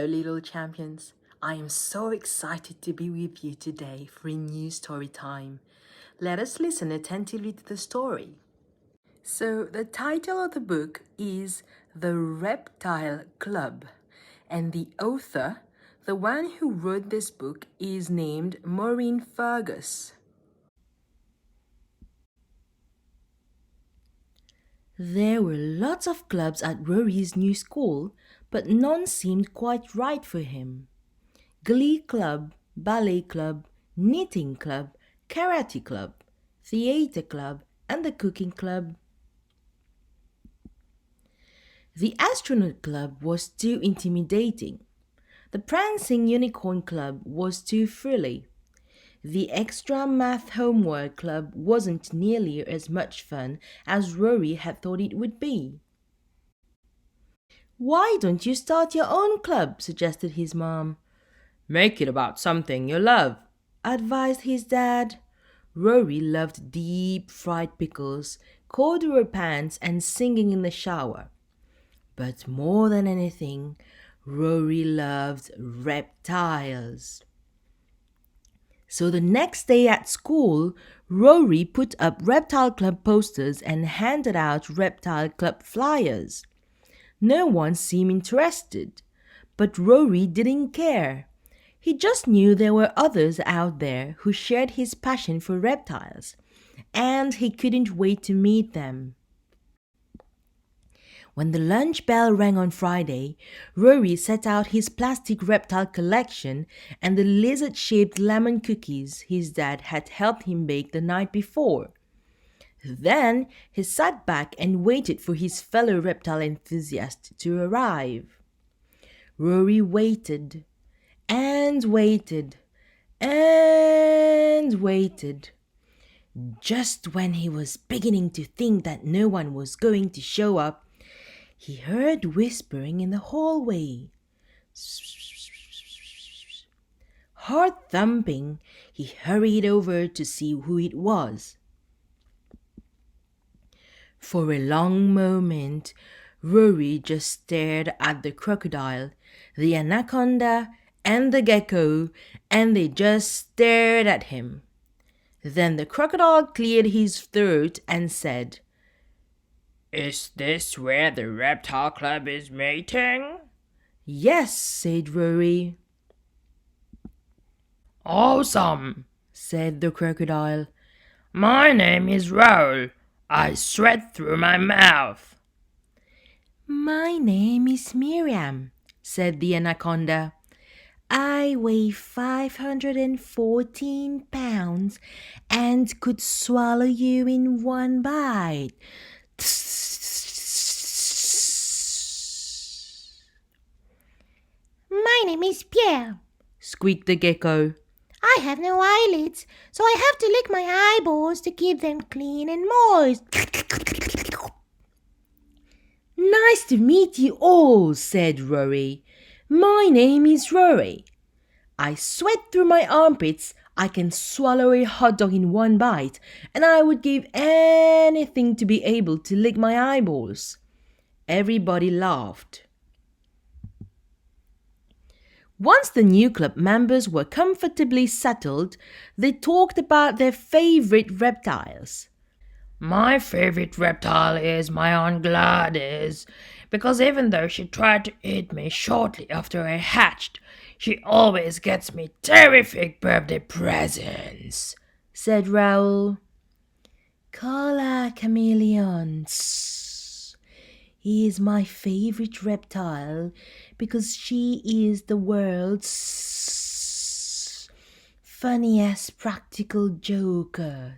Hello, little champions. I am so excited to be with you today for a new story time. Let us listen attentively to the story. So, the title of the book is The Reptile Club, and the author, the one who wrote this book, is named Maureen Fergus. There were lots of clubs at Rory's new school, but none seemed quite right for him. Glee club, ballet club, knitting club, karate club, theater club, and the cooking club. The astronaut club was too intimidating. The prancing unicorn club was too frilly. The extra math homework club wasn't nearly as much fun as Rory had thought it would be. Why don't you start your own club? Suggested his mom. Make it about something you love, advised his dad. Rory loved deep fried pickles, corduroy pants, and singing in the shower. But more than anything, Rory loved reptiles. So the next day at school, Rory put up Reptile Club posters and handed out Reptile Club flyers. No one seemed interested, but Rory didn't care. He just knew there were others out there who shared his passion for reptiles, and he couldn't wait to meet them. When the lunch bell rang on Friday, Rory set out his plastic reptile collection and the lizard-shaped lemon cookies his dad had helped him bake the night before. Then he sat back and waited for his fellow reptile enthusiast to arrive. Rory waited and waited and waited. Just when he was beginning to think that no one was going to show up, he heard whispering in the hallway. Heart thumping, he hurried over to see who it was. For a long moment, Rory just stared at the crocodile, the anaconda, and the gecko, and they just stared at him. Then the crocodile cleared his throat and said, "Is this where the Reptile Club is meeting?" "Yes," said Rory. "Awesome," said the crocodile. "My name is Rory. I sweat through my mouth." "My name is Miriam," said the anaconda. "I weigh 514 pounds and could swallow you in one bite." My name is Pierre. Squeaked the gecko. I have no eyelids, so I have to lick my eyeballs to keep them clean and moist. "Nice to meet you all," said Rory. "My name is Rory. I sweat through my armpits, I can swallow a hot dog in one bite, and I would give anything to be able to lick my eyeballs." Everybody laughed. Once the new club members were comfortably settled, they talked about their favorite reptiles. "My favorite reptile is my Aunt Gladys, because even though she tried to eat me shortly after I hatched, she always gets me terrific birthday presents," said Raoul. "Koala chameleon. He is my favorite reptile because she is the world's funniest practical joker,"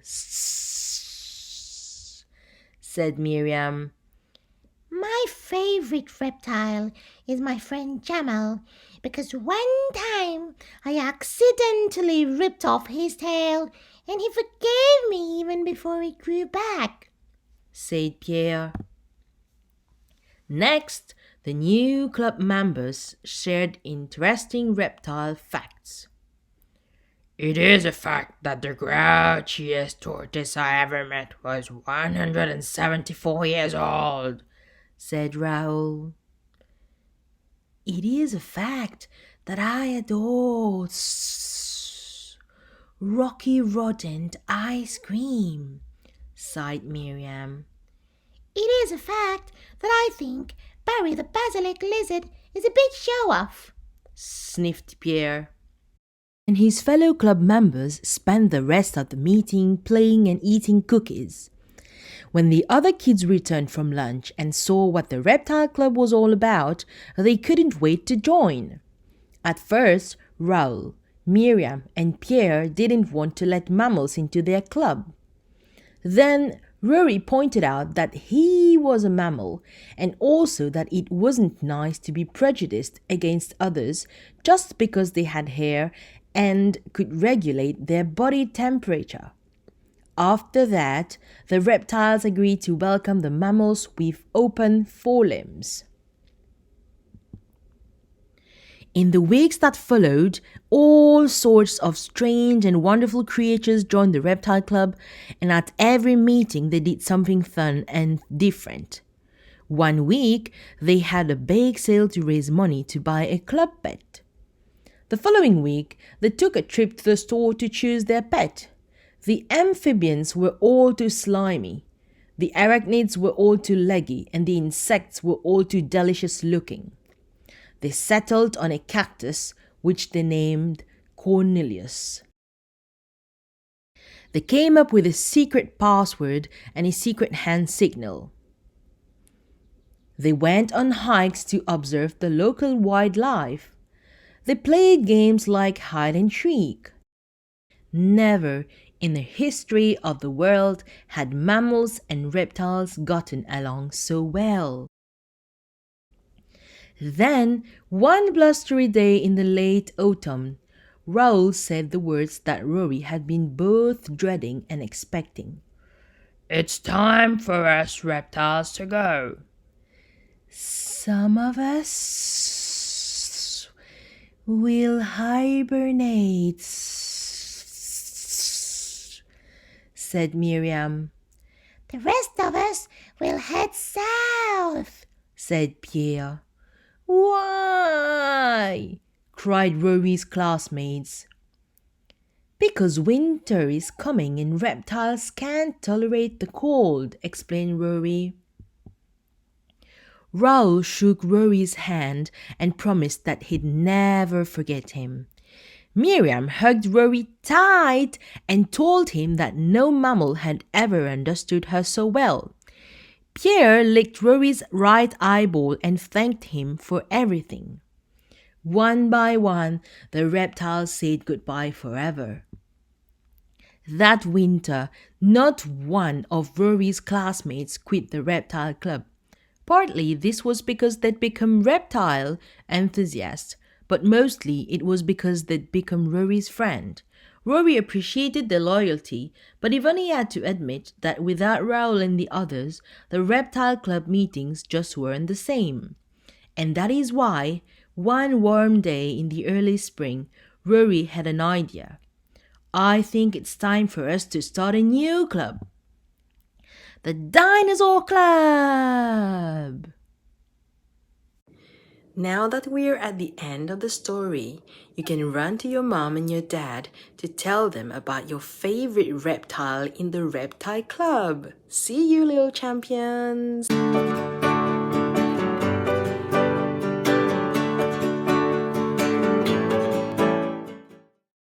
said Miriam. My favorite reptile is my friend Jamal, because one time I accidentally ripped off his tail and he forgave me even before it grew back, said Pierre. Next, the new club members shared interesting reptile facts. "It is a fact that the grouchiest tortoise I ever met was 174 years old," said Raoul. It is a fact that I adore rocky rodent ice cream, sighed Miriam. It is a fact that I think Barry the basilisk lizard is a big show-off, Sniffed Pierre. And his fellow club members spent the rest of the meeting playing and eating cookies. When the other kids returned from lunch and saw what the Reptile Club was all about, they couldn't wait to join. At first, Raoul, Miriam, and Pierre didn't want to let mammals into their club. Then Rory pointed out that he was a mammal and also that it wasn't nice to be prejudiced against others just because they had hair and could regulate their body temperature. After that, the reptiles agreed to welcome the mammals with open forelimbs. In the weeks that followed, all sorts of strange and wonderful creatures joined the Reptile Club, and at every meeting they did something fun and different. One week, they had a bake sale to raise money to buy a club pet. The following week, they took a trip to the store to choose their pet. The amphibians were all too slimy, the arachnids were all too leggy, and the insects were all too delicious looking. They settled on a cactus, which they named Cornelius. They came up with a secret password and a secret hand signal. They went on hikes to observe the local wildlife. They played games like hide and seek. Never in the history of the world had mammals and reptiles gotten along so well. Then, one blustery day in the late autumn, Raoul said the words that Rory had been both dreading and expecting. It's time for us reptiles to go. Some of us will hibernate, said Miriam. The rest of us will head south, said Pierre. Why? Cried Rory's classmates. Because winter is coming and reptiles can't tolerate the cold, explained Rory. Raoul shook Rory's hand and promised that he'd never forget him. Miriam hugged Rory tight and told him that no mammal had ever understood her so well. Pierre licked Rory's right eyeball and thanked him for everything. One by one, the reptiles said goodbye forever. That winter, not one of Rory's classmates quit the Reptile Club. Partly this was because they'd become reptile enthusiasts, but mostly it was because they'd become Rory's friend. Rory appreciated their loyalty, but even he had to admit that without Raoul and the others, the Reptile Club meetings just weren't the same. And that is why, one warm day in the early spring, Rory had an idea. I think it's time for us to start a new club. The Dinosaur Club! Now that we're at the end of the story, you can run to your mom and your dad to tell them about your favorite reptile in the Reptile Club. See you, little champions!